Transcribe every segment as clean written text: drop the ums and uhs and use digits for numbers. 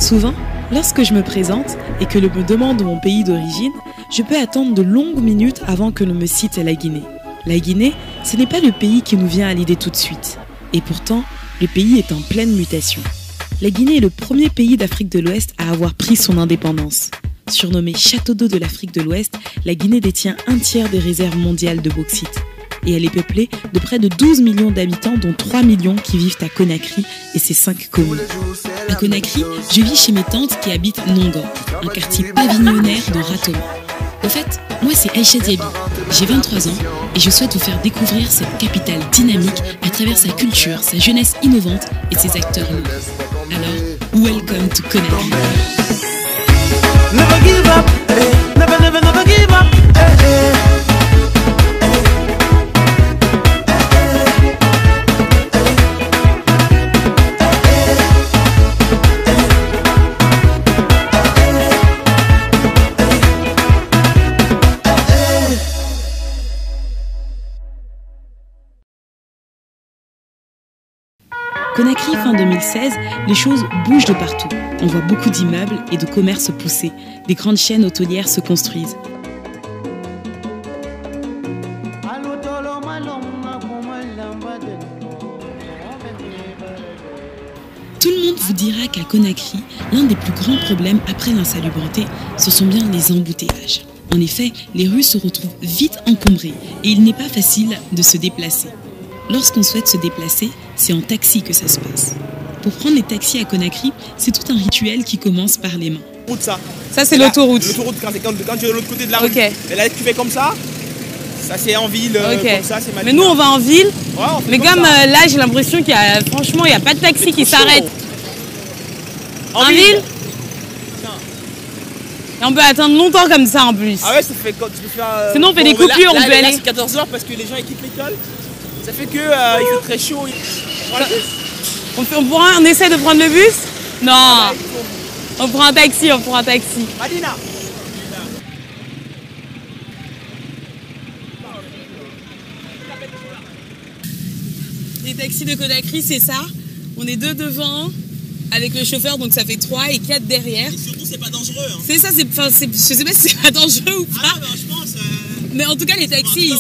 Souvent, lorsque je me présente et que l'on me demande mon pays d'origine, je peux attendre de longues minutes avant que l'on me cite la Guinée. La Guinée, ce n'est pas le pays qui nous vient à l'idée tout de suite. Et pourtant, le pays est en pleine mutation. La Guinée est le premier pays d'Afrique de l'Ouest à avoir pris son indépendance. Surnommée Château d'eau de l'Afrique de l'Ouest, la Guinée détient un tiers des réserves mondiales de bauxite. Et elle est peuplée de près de 12 millions d'habitants, dont 3 millions qui vivent à Conakry et ses 5 communes. À Conakry, je vis chez mes tantes qui habitent Nongo, un quartier pavillonnaire de Ratoma. Au fait, moi c'est Aïcha Diaby, j'ai 23 ans et je souhaite vous faire découvrir cette capitale dynamique à travers sa culture, sa jeunesse innovante et ses acteurs locaux. Alors, welcome to Conakry. Never give up, never, never, never give up. Conakry, fin 2016, les choses bougent de partout. On voit beaucoup d'immeubles et de commerces pousser. Des grandes chaînes hôtelières se construisent. Tout le monde vous dira qu'à Conakry, l'un des plus grands problèmes après l'insalubrité, ce sont bien les embouteillages. En effet, les rues se retrouvent vite encombrées et il n'est pas facile de se déplacer. Lorsqu'on souhaite se déplacer, c'est en taxi que ça se passe. Pour prendre les taxis à Conakry, c'est tout un rituel qui commence par les mains. Ça c'est l'autoroute. L'autoroute, quand tu es de l'autre côté de la rue. Okay. Et là, tu fais comme ça c'est en ville. Okay. Comme ça, c'est magnifique. Mais nous, on va en ville. Ouais, mais comme là, j'ai l'impression qu'il y a, franchement, il n'y a pas de taxi qui s'arrête. En ville et on peut attendre longtemps comme ça en plus. Ah ouais, ça fait quand tu peux faire. Sinon, on fait des coupures, on peut aller. Là, c'est 14h parce que les gens ils quittent l'école. Ça fait que il fait très chaud. On essaie de prendre le bus? Non. On prend un taxi, Madina. Les taxis de Conakry, c'est ça. On est 2 devant avec le chauffeur, donc ça fait 3 et 4 derrière. Et surtout, c'est pas dangereux. Hein. C'est ça, je sais pas si c'est pas dangereux ou pas. Ah, ben, je pense. Mais en tout cas, les taxis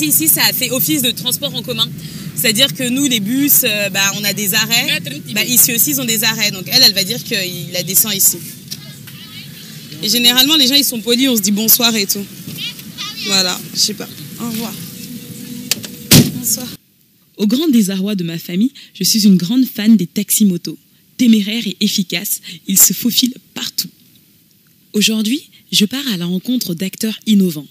ici, ça a fait office de transport en commun. C'est-à-dire que nous, les bus, on a des arrêts. Ici aussi, ils ont des arrêts. Donc elle va dire qu'il la descend ici. Et généralement, les gens, ils sont polis, on se dit bonsoir et tout. Voilà, je sais pas. Au revoir. Bonsoir. Au grand désarroi de ma famille, je suis une grande fan des taxis-motos. Téméraires et efficaces, ils se faufilent partout. Aujourd'hui, je pars à la rencontre d'acteurs innovants.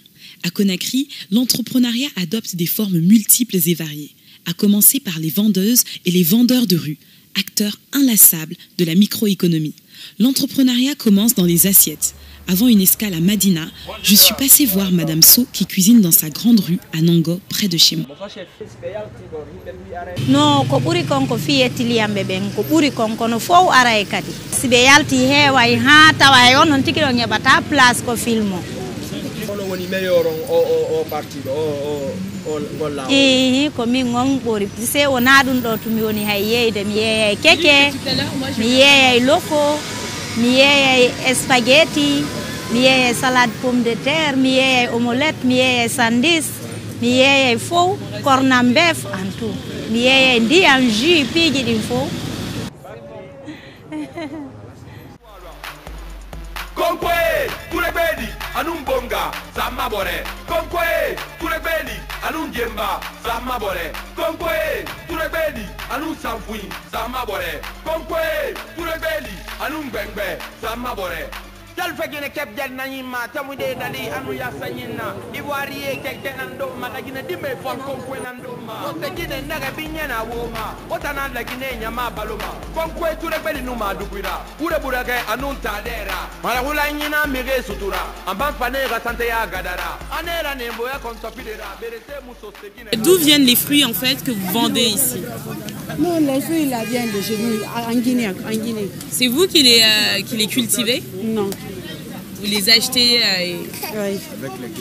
À Conakry, l'entrepreneuriat adopte des formes multiples et variées, à commencer par les vendeuses et les vendeurs de rue, acteurs inlassables de la microéconomie. L'entrepreneuriat commence dans les assiettes. Avant une escale à Madina, je suis passée voir Madame So qui cuisine dans sa grande rue à Nango, près de chez moi. Non, ko buri konko fiyetili yambe ben ko buri konko no fo aray kadi sibe yalti heeway ha tawa yon non tiki do nyabata place ko filmo woni meilleur o partido o golla ko min ngon bori se wona dum do tumi woni hay yeyde mi yeeyay keke mi yeeyay loko mi yeeyay spaghetti mi yeeyay salade pomme de terre mi yeeyay omelette mi yeeyay sandwich mi yeeyay fo corned beef en tout mi yeeyay ndiyam jus piiji din fo Konkwe, turebedi, anumbonga, zamabore. Konkwe, turebedi, anunjemba, zamabore. Konkwe, turebedi, anunsamfui, zamabore. Konkwe, turebedi, anumbengbe, zamabore. Jalfagine kep jannayima tamude dali anu yasanyina iwari keke nando magina dimbe fon konkwe nando ma otegine naga binyana woma otana lagine nyama baloma konkwe turebedi numa dubira ure burage anunta dera mara hulanyina mege sutura amba panega sante ya gadara anera nembo ya kontopidera berete muso tegine. D'où viennent les fruits en fait que vous vendez ici? Non, les fruits là viennent de chez nous, en Guinée. C'est vous qui les cultivez? Non. Vous les achetez Oui.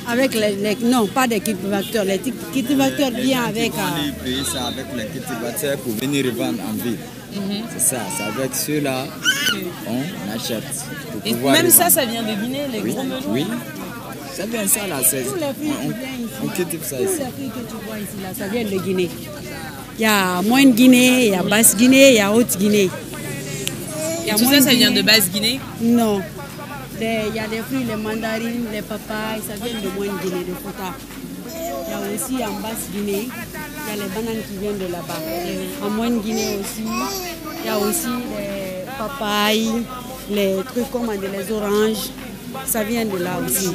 Avec les non, pas des cultivateurs. Les cultivateurs viennent avec... On paye ça avec les cultivateurs pour venir revendre en ville. C'est ça, c'est avec ceux-là on achète. Et même ça, ça vient de Guinée, les gros melons. Oui, ça vient ça là. Tous les fruits on cultive ça ici. Tous les fruits que tu vois ici, là, ça vient de Guinée. Il y a Moyenne Guinée, il y a Basse Guinée, il y a Haute Guinée. Et tout ça, ça vient de Basse Guinée? Non. Il y a des fruits, les mandarines, les papayes, ça vient de Moyenne Guinée, de Fouta. Il y a aussi en Basse Guinée, il y a les bananes qui viennent de là-bas. En Moyenne Guinée aussi, il y a aussi les papayes, les trucs comme les oranges, ça vient de là aussi.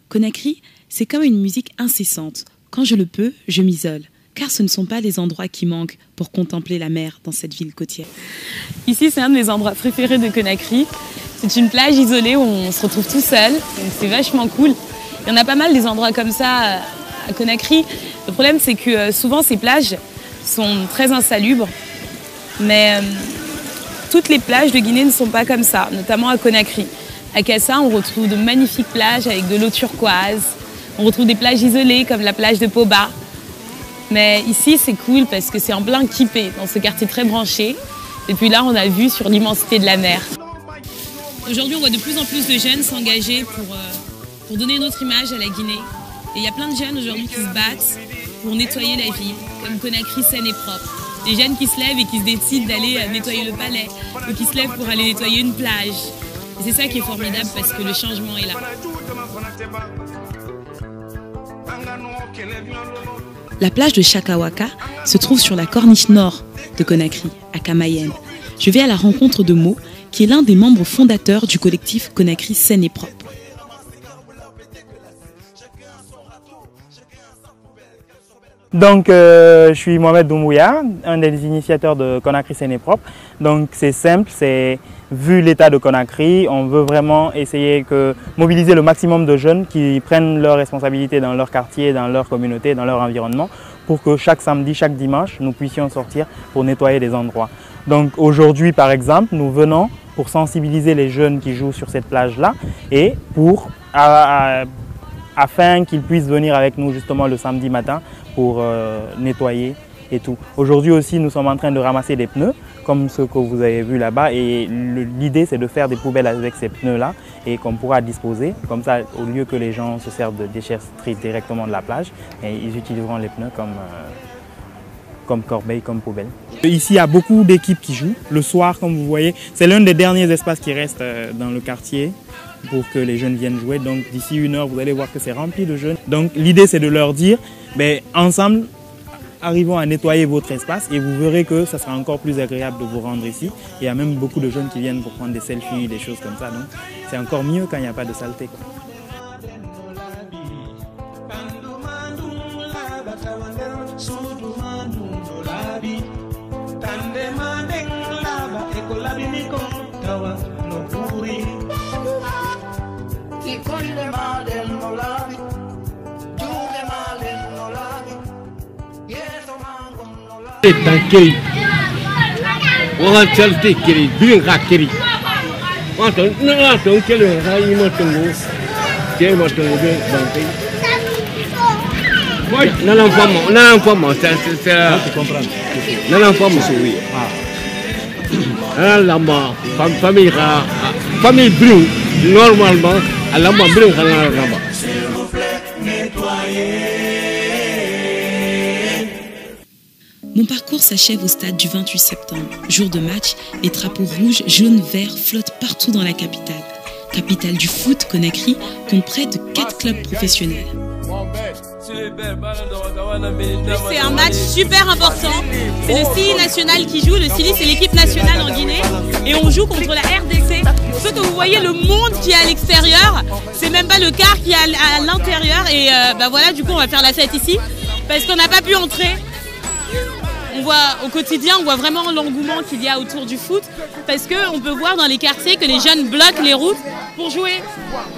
Conakry, c'est comme une musique incessante. Quand je le peux, je m'isole. Car ce ne sont pas les endroits qui manquent pour contempler la mer dans cette ville côtière. Ici, c'est un de mes endroits préférés de Conakry. C'est une plage isolée où on se retrouve tout seul. C'est vachement cool. Il y en a pas mal des endroits comme ça à Conakry. Le problème, c'est que souvent, ces plages sont très insalubres. Mais toutes les plages de Guinée ne sont pas comme ça, notamment à Conakry. À Kassa, on retrouve de magnifiques plages avec de l'eau turquoise. On retrouve des plages isolées comme la plage de Poba. Mais ici, c'est cool parce que c'est en plein Kipé, dans ce quartier très branché. Et puis là, on a vu sur l'immensité de la mer. Aujourd'hui, on voit de plus en plus de jeunes s'engager pour donner une autre image à la Guinée. Et il y a plein de jeunes aujourd'hui qui se battent pour nettoyer la ville, comme Conakry saine et propre. Des jeunes qui se lèvent et qui se décident d'aller nettoyer le palais, ou qui se lèvent pour aller nettoyer une plage. Et c'est ça qui est formidable parce que le changement est là. La plage de Chakawaka se trouve sur la corniche nord de Conakry, à Kamayenne. Je vais à la rencontre de Mo, qui est l'un des membres fondateurs du collectif Conakry saine et propre. Donc, je suis Mohamed Doumbouya, un des initiateurs de Conakry saine et propre. Donc, c'est simple, vu l'état de Conakry, on veut vraiment essayer de mobiliser le maximum de jeunes qui prennent leurs responsabilités dans leur quartier, dans leur communauté, dans leur environnement, pour que chaque samedi, chaque dimanche, nous puissions sortir pour nettoyer des endroits. Donc, aujourd'hui, par exemple, nous venons pour sensibiliser les jeunes qui jouent sur cette plage-là et afin qu'ils puissent venir avec nous justement le samedi matin pour nettoyer et tout. Aujourd'hui aussi, nous sommes en train de ramasser des pneus, comme ce que vous avez vu là-bas. Et l'idée, c'est de faire des poubelles avec ces pneus-là et qu'on pourra disposer. Comme ça, au lieu que les gens se servent de déchetterie directement de la plage, et ils utiliseront les pneus comme corbeille, comme poubelle. Ici, il y a beaucoup d'équipes qui jouent. Le soir, comme vous voyez, c'est l'un des derniers espaces qui reste dans le quartier pour que les jeunes viennent jouer. Donc d'ici 1 heure, vous allez voir que c'est rempli de jeunes. Donc l'idée, c'est de leur dire, ensemble, arrivons à nettoyer votre espace et vous verrez que ça sera encore plus agréable de vous rendre ici. Il y a même beaucoup de jeunes qui viennent pour prendre des selfies, des choses comme ça. Donc c'est encore mieux quand il n'y a pas de saleté, quoi. Tankeri, on va chanter keri, bien keri. On entend, non, on quel rail montongo, quel montongo bien banté. Oui, non, c'est tu comprends. Non, oui. Ah, là-bas, famille brune, normalement, à là-bas brune, là-bas. Mon parcours s'achève au stade du 28 septembre. Jour de match, les drapeaux rouges, jaunes, verts flottent partout dans la capitale. Capitale du foot, Conakry compte près de 4 clubs professionnels. C'est un match super important. C'est le Sili national qui joue. Le Sili, c'est l'équipe nationale en Guinée. Et on joue contre la RDC. Ce que vous voyez, le monde qui est à l'extérieur, c'est même pas le car qui est à l'intérieur. Et voilà, du coup, on va faire la fête ici. Parce qu'on n'a pas pu entrer. on voit au quotidien, on voit vraiment l'engouement qu'il y a autour du foot, parce qu'on peut voir dans les quartiers que les jeunes bloquent les routes pour jouer.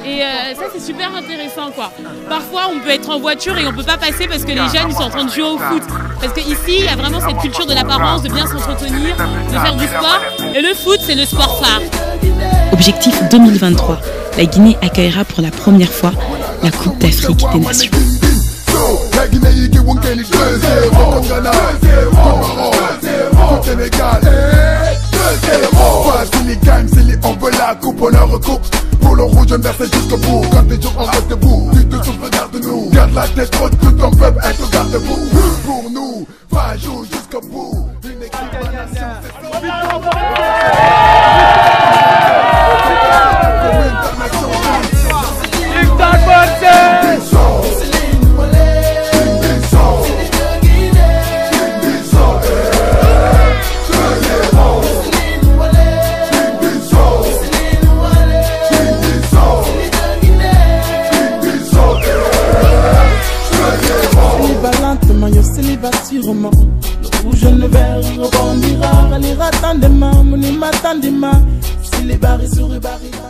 Et ça, c'est super intéressant, quoi. Parfois, on peut être en voiture et on ne peut pas passer parce que les jeunes ils sont en train de jouer au foot. Parce qu'ici, il y a vraiment cette culture de l'apparence, de bien s'entretenir, de faire du sport. Et le foot, c'est le sport phare. Objectif 2023. La Guinée accueillera pour la première fois la Coupe d'Afrique des Nations. La Guinée, il y a 2-0 contre Ghana, contre Sénégal. 2-0. Vas-y, gagne, on veut la coupe, on la recoupe. Pour le rouge, on verse jusqu'au bout. Quand les jours on reste debout, tu te souffles, regarde-nous. Garde la tête haute, tout ton peuple est au garde-boue. Pour nous, va jouer jusqu'au bout. Une équipe de la nation, sûrement. Le rouge et le vert rebondira. Les ratandema, mon imatandema. Si les barils sur les barils.